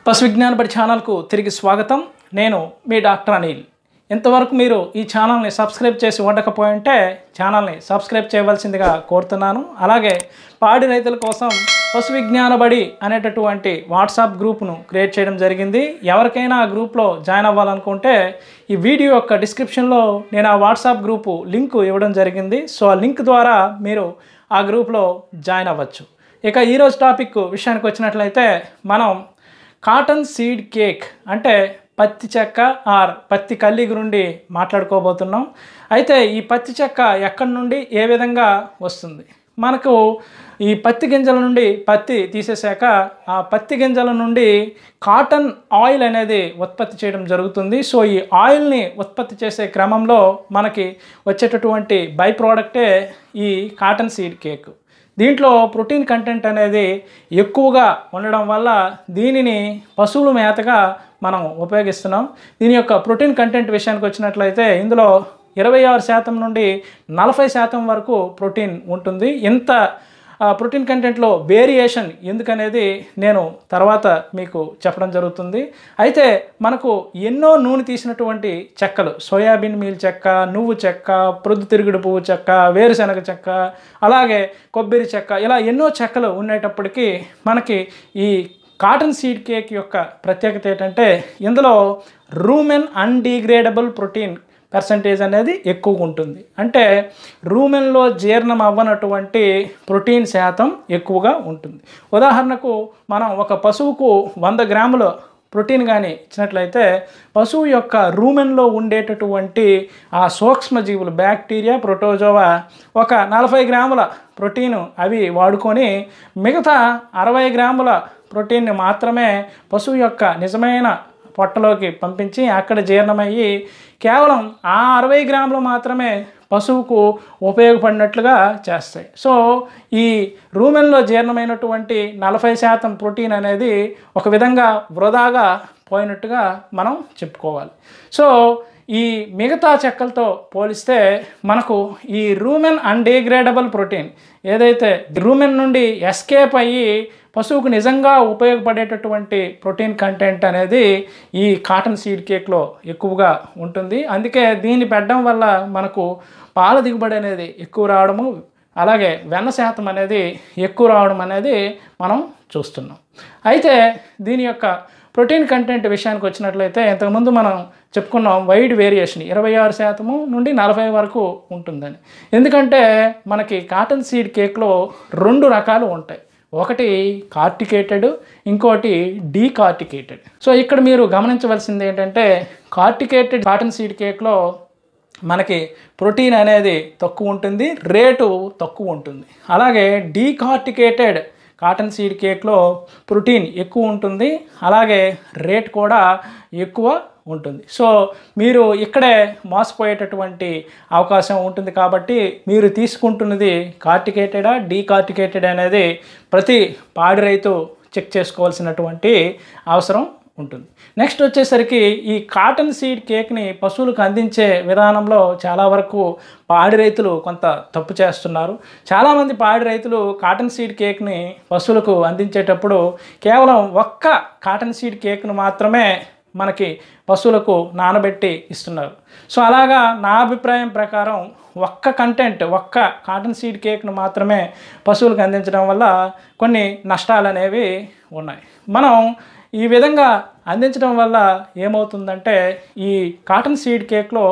పశు విజ్ఞాన బడి ఛానల్కు తిరిగి స్వాగతం. నేను మీ డాక్టర్ అనిల్. ఇంతవరకు మీరు ఈ ఛానల్ని సబ్స్క్రైబ్ చేసి ఉండకపోయింటే ఛానల్ని సబ్స్క్రైబ్ చేయవలసిందిగా కోరుతున్నాను. అలాగే పాడి రైతుల కోసం పశు విజ్ఞాన బడి అనేటటువంటి వాట్సాప్ గ్రూప్ను క్రియేట్ చేయడం జరిగింది. ఎవరికైనా ఆ గ్రూప్లో జాయిన్ అవ్వాలనుకుంటే ఈ వీడియో యొక్క డిస్క్రిప్షన్లో నేను ఆ వాట్సాప్ గ్రూపు లింక్ ఇవ్వడం జరిగింది. సో ఆ లింక్ ద్వారా మీరు ఆ గ్రూప్లో జాయిన్ అవ్వచ్చు. ఇక ఈరోజు టాపిక్ విషయానికి వచ్చినట్లయితే మనం కాటన్ సీడ్ కేక్ అంటే పత్తి చెక్క ఆర్ పత్తి కల్లి గురించి మాట్లాడుకోబోతున్నాం. అయితే ఈ పత్తి చెక్క ఎక్కడి నుండి ఏ విధంగా వస్తుంది? మనకు ఈ పత్తి గింజల నుండి పత్తి తీసేశాక ఆ పత్తి గింజల నుండి కాటన్ ఆయిల్ అనేది ఉత్పత్తి చేయడం జరుగుతుంది. సో ఈ ఆయిల్ని ఉత్పత్తి చేసే క్రమంలో మనకి వచ్చేటటువంటి బై ప్రోడక్టే ఈ కాటన్ సీడ్ కేక్. దీంట్లో ప్రోటీన్ కంటెంట్ అనేది ఎక్కువగా ఉండడం వల్ల దీనిని పశువుల మేతగా మనం ఉపయోగిస్తున్నాం. దీని యొక్క ప్రోటీన్ కంటెంట్ విషయానికి వచ్చినట్లయితే ఇందులో 26% నుండి 40% వరకు ప్రోటీన్ ఉంటుంది. ఇంత ప్రోటీన్ కంటెంట్లో వేరియేషన్ ఎందుకనేది నేను తర్వాత మీకు చెప్పడం జరుగుతుంది. అయితే మనకు ఎన్నో నూనె తీసినటువంటి చెక్కలు, సోయాబీన్ మీల్ చెక్క, నువ్వు చెక్క, ప్రొద్దుతిరుగుడు పువ్వు చెక్క, వేరుశనగ చెక్క, అలాగే కొబ్బరి చెక్క, ఇలా ఎన్నో చెక్కలు ఉండేటప్పటికీ మనకి ఈ కాటన్ సీడ్ కేక్ యొక్క ప్రత్యేకత ఏంటంటే ఇందులో రూమెన్ అన్డిగ్రేడబుల్ ప్రోటీన్ పర్సంటేజ్ అనేది ఎక్కువగా ఉంటుంది. అంటే రూమెన్లో జీర్ణం అవ్వనటువంటి ప్రోటీన్ శాతం ఎక్కువగా ఉంటుంది. ఉదాహరణకు మనం ఒక పశువుకు 100 గ్రాముల ప్రోటీన్ కానీ ఇచ్చినట్లయితే పశువు యొక్క రూమెన్లో ఉండేటటువంటి ఆ సూక్ష్మజీవులు బ్యాక్టీరియా, ప్రోటోజోవా ఒక 40 గ్రాముల ప్రోటీన్ అవి వాడుకొని మిగతా 60 గ్రాముల ప్రోటీన్ని మాత్రమే పశువు యొక్క నిజమైన పొట్టలోకి పంపించి అక్కడ జీర్ణమయ్యి కేవలం ఆ 60 గ్రాములు మాత్రమే పశువుకు ఉపయోగపడినట్లుగా చేస్తాయి. సో ఈ రూమెన్లో జీర్ణమైనటువంటి 40% ప్రోటీన్ అనేది ఒక విధంగా వృధాగా పోయినట్టుగా మనం చెప్పుకోవాలి. సో ఈ మిగతా చెక్కలతో పోలిస్తే మనకు ఈ రూమెన్ అన్డిగ్రేడబుల్ ప్రోటీన్ ఏదైతే రూమెన్ నుండి ఎస్కేప్ అయ్యి పశువుకు నిజంగా ఉపయోగపడేటటువంటి ప్రోటీన్ కంటెంట్ అనేది ఈ కాటన్ సీడ్ కేక్లో ఎక్కువగా ఉంటుంది. అందుకే దీన్ని పెట్టడం వల్ల మనకు పాల దిగుబడి అనేది ఎక్కువ రావడము, అలాగే వెన్న శాతం అనేది ఎక్కువ రావడం అనేది మనం చూస్తున్నాం. అయితే దీని యొక్క ప్రోటీన్ కంటెంట్ విషయానికి వచ్చినట్లయితే ఇంతకుముందు మనం చెప్పుకున్నాం వైడ్ వేరియేషన్ 26% నుండి 40 వరకు ఉంటుందని. ఎందుకంటే మనకి కాటన్ సీడ్ కేక్లో 2 రకాలు ఉంటాయి. ఒకటి కార్టికేటెడ్, ఇంకోటి డీకార్టికేటెడ్. సో ఇక్కడ మీరు గమనించవలసింది ఏంటంటే కార్టికేటెడ్ కాటన్ సీడ్ కేక్లో మనకి ప్రోటీన్ అనేది తక్కువ ఉంటుంది, రేటు తక్కువ ఉంటుంది. అలాగే డీకార్టికేటెడ్ కాటన్ సీడ్ కేక్లో ప్రోటీన్ ఎక్కువ ఉంటుంది, అలాగే రేట్ కూడా ఎక్కువ ఉంటుంది. సో మీరు ఇక్కడే మోసపోయేటటువంటి అవకాశం ఉంటుంది. కాబట్టి మీరు తీసుకుంటున్నది కార్టికేటెడా డీకార్టికేటెడ్ అనేది ప్రతి పాడి రైతు చెక్ చేసుకోవాల్సినటువంటి అవసరం ఉంటుంది. నెక్స్ట్ వచ్చేసరికి ఈ కాటన్ సీడ్ కేక్ని పశువులకు అందించే విధానంలో చాలా వరకు పాడి రైతులు కొంత తప్పు చేస్తున్నారు. చాలామంది పాడి రైతులు కాటన్ సీడ్ కేక్ని పశువులకు అందించేటప్పుడు కేవలం ఒక్క కాటన్ సీడ్ కేక్ను మాత్రమే మనకి పశువులకు నానబెట్టి ఇస్తున్నారు. సో అలాగా నా అభిప్రాయం ప్రకారం ఒక్క కాటన్ సీడ్ కేక్ను మాత్రమే పశువులకు అందించడం వల్ల కొన్ని నష్టాలు అనేవి ఉన్నాయి. మనం ఈ విధంగా అందించడం వల్ల ఏమవుతుందంటే ఈ కాటన్ సీడ్ కేక్లో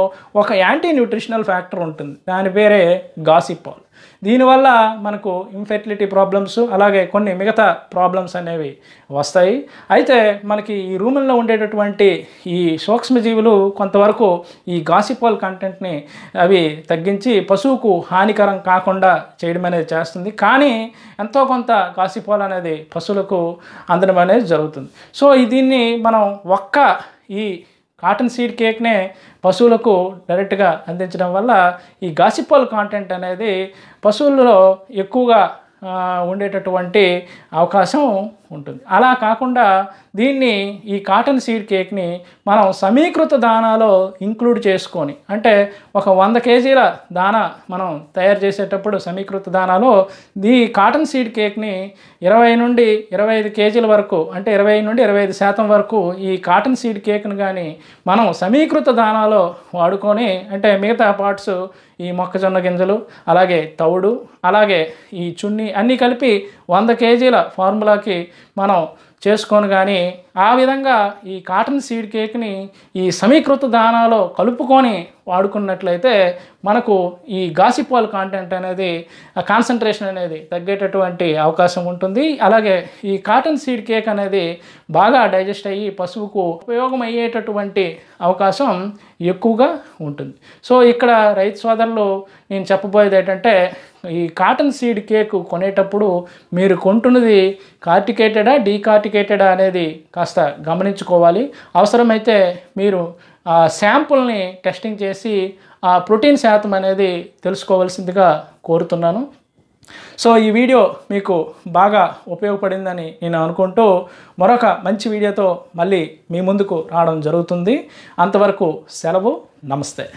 ఒక యాంటీ న్యూట్రిషనల్ ఫ్యాక్టర్ ఉంటుంది. దాని పేరే గాసిపాల్. దీనివల్ల మనకు ఇన్ఫెర్టిలిటీ ప్రాబ్లమ్స్, అలాగే కొన్ని మిగతా ప్రాబ్లమ్స్ అనేవి వస్తాయి. అయితే మనకి ఈ రూమెన్లో ఉండేటటువంటి ఈ సూక్ష్మజీవులు కొంతవరకు ఈ గాసిపాల్ కంటెంట్ని అవి తగ్గించి పశువుకు హానికరం కాకుండా చేయడం అనేది చేస్తుంది. కానీ ఎంతో కొంత గాసిపాల్ అనేది పశువులకు అందడం అనేది జరుగుతుంది. సో దీన్ని మనం ఈ కాటన్ సీడ్ కేక్నే పశువులకు డైరెక్ట్గా అందించడం వల్ల ఈ గాసిపాల్ కాంటెంట్ అనేది పశువులలో ఎక్కువగా ఉండేటటువంటి అవకాశం ఉంటుంది. అలా కాకుండా దీన్ని ఈ కాటన్ సీడ్ కేక్ని మనం సమీకృత దానాలో ఇంక్లూడ్ చేసుకొని, అంటే ఒక 100 కేజీల దానా మనం తయారు చేసేటప్పుడు సమీకృత దానాలో ఈ కాటన్ సీడ్ కేక్ని 20 నుండి 25 కేజీల వరకు, అంటే 20 నుండి 25% వరకు ఈ కాటన్ సీడ్ కేక్ను కానీ మనం సమీకృత దానాలో వాడుకొని, అంటే మిగతా పార్ట్స్ ఈ మొక్కజొన్న గింజలు, అలాగే తవుడు, అలాగే ఈ చున్ని అన్నీ కలిపి 100 కేజీల ఫార్ములాకి మనం చేసుకొని కానీ ఆ విధంగా ఈ కాటన్ సీడ్ కేక్ని ఈ సమీకృత దానాలో కలుపుకొని వాడుకున్నట్లయితే మనకు ఈ గాసిపాల్ కాంటెంట్ అనేది, కాన్సన్ట్రేషన్ అనేది తగ్గేటటువంటి అవకాశం ఉంటుంది. అలాగే ఈ కాటన్ సీడ్ కేక్ అనేది బాగా డైజెస్ట్ అయ్యి పశువుకు ఉపయోగం అయ్యేటటువంటి అవకాశం ఎక్కువగా ఉంటుంది. సో ఇక్కడ రైతు సోదరులు నేను చెప్పబోయేది ఏంటంటే, ఈ కాటన్ సీడ్ కేక్ కొనేటప్పుడు మీరు కొంటున్నది కార్టికేటెడా డీకార్టికేటెడా అనేది కాస్త గమనించుకోవాలి. అవసరమైతే మీరు ఆ శాంపుల్ని టెస్టింగ్ చేసి ఆ ప్రోటీన్ శాతం అనేది తెలుసుకోవాల్సిందిగా కోరుతున్నాను. సో ఈ వీడియో మీకు బాగా ఉపయోగపడిందని నేను అనుకుంటూ మరొక మంచి వీడియోతో మళ్ళీ మీ ముందుకు రావడం జరుగుతుంది. అంతవరకు సెలవు. నమస్తే.